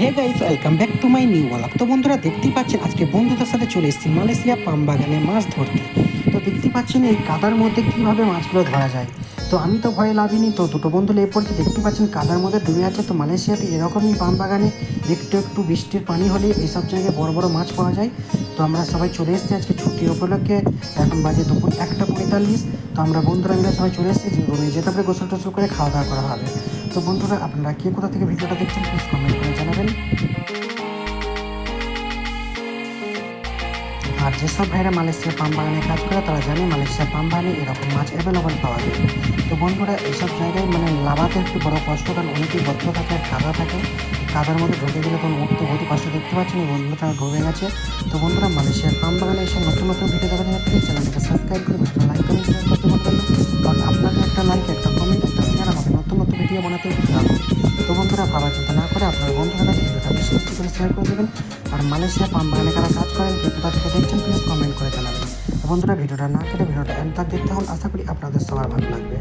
Hey guys, welcome back to my new blog. তো বন্ধুরা দেখতেই পাচ্ছেন আজকে বন্ধুদের সাথে চলে এসেছি মালয়েশিয়া পাম বাগানে মাছ ধরতে। তো দেখতে পাচ্ছেন এই কাদার মধ্যে কিভাবে মাছগুলো ধরা যায়। তো আমি তো ভয়ে লাভিনি, তো দুটো বন্ধু লেগে পড়ছে। দেখতে পাচ্ছেন কাদার মধ্যে ডুবে আছে। তো মালয়েশিয়াতে এরকমই পাম বাগানে একটু একটু বৃষ্টির পানি হলে এইসব জায়গায় বড় বড় মাছ পাওয়া যায়। তো আমরা সবাই চলে এসেছি আজকে ছুটির উপলক্ষে। এখন বাজে দুপুর 1:45। তো আমরা বন্ধুরা মিলে সবাই চলে এসেছি যে রুমে যেতে হবে, গোসল টোসল করে খাওয়া দাওয়া করা হবে। তো বন্ধুরা আপনারা কে কোথা থেকে ভিডিওটা দেখছেন প্লিজ কমেন্ট করে জানাবেন। আর যেসব ভাইরা মালয়েশিয়া পাম বাগানে কাজ করে তারা জানে মালয়েশিয়া পাম বাগানে এরকম মাছ অ্যাভেলেবল পাওয়া যায়। তো বন্ধুরা এইসব জায়গায় লাভাতে একটু বড় কষ্ট, কারণ অনেকেই গর্ত থাকে আর কাদা থাকে। কাদার মধ্যে ঢুকে গেলে তখন উঠতে বহুত কষ্ট। দেখতে পাচ্ছেন এই বন্ধুটা ডুবে গেছে। তো বন্ধুরা মালয়েশিয়ার পাম বাগানে এসব নতুন নতুন ভিডিও দেখার জন্য প্লিজ চ্যানেলটাকে সাবস্ক্রাইব করে ভিডিওটা লাইক করে শেয়ার করতে পারবেন না, কারণ আপনাদের একটা লাইক, একটা কমেন্ট, একটা শেয়ার আমাকে নতুন নতুন ভিডিও বানাতে উৎসাহ। তো বন্ধুরা ভাবা চিন্তা না করে আপনার বন্ধুরা ভিডিওটা বেশি বেশি করে শেয়ার করে দেবেন। আর মালয়েশিয়া পাম বাগানে কারা কাজ করেন, কে কোথা থেকে দেখছেন প্লিজ কমেন্ট করে জানাবেন। তো বন্ধুরা ভিডিওটা না কেটে ভিডিওটা এন্ড তক দেখতে হন, আশা করি আপনাদের সবার ভালো লাগবে।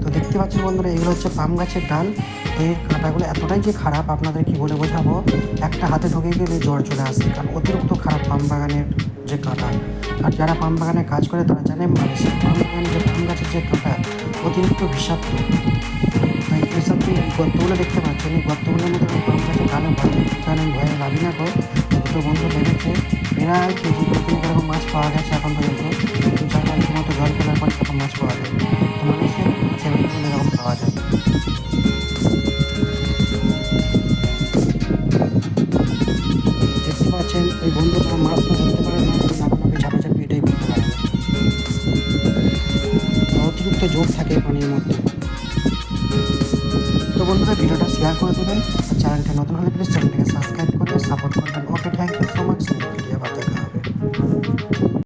তো দেখতে পাচ্ছেন বন্ধুরা এগুলো হচ্ছে পাম গাছের ডাল। তো এর কাঁটাগুলো এতটাই যে খারাপ আপনাদের কি বলে বোঝাবো, একটা হাতে ঢুকে গেলে জ্বর চলে আসে, কারণ অতিরিক্ত খারাপ পাম বাগানের যে কাঁটা। আর যারা পাম বাগানে কাজ করে তারা জানে মালয়েশিয়ার পাম বাগানে যে পাম গাছের যে কাঁটা অতিরিক্ত বিষাক্ত। তাই এসব যে গর্তগুলো দেখতে পাচ্ছেন, এই গর্তগুলোর মধ্যে পাম গাছের ডালে ভয়, কারণ ভয়ে লাভি না গো। দুটো বন্ধু লেগেছে, প্রায় কেজি প্রতি এরকম মাছ পাওয়া গেছে এখন পর্যন্ত। 2-4 মতো জল ফেলার পরে তখন মাছ পাওয়া যায়। তো মালয়েশিয়ার মাছ অ্যাভেলেবল এরকম পাওয়া যায়। দেখতে পাচ্ছেন ওই বন্ধুরা মাছ তো ধরতে পারে না, লাফালাফি ঝাপাঝাপি এটাই করতে পারে না। অতিরিক্ত জোর থাকে পানির মধ্যে। তো বন্ধুরা ভিডিওটা শেয়ার করে দেবেন, আর চ্যানেলটা নতুন হলে প্লিজ চ্যানেলটাকে সাবস্ক্রাইব করে সাপোর্ট করবেন। Okay, thank you so much. Video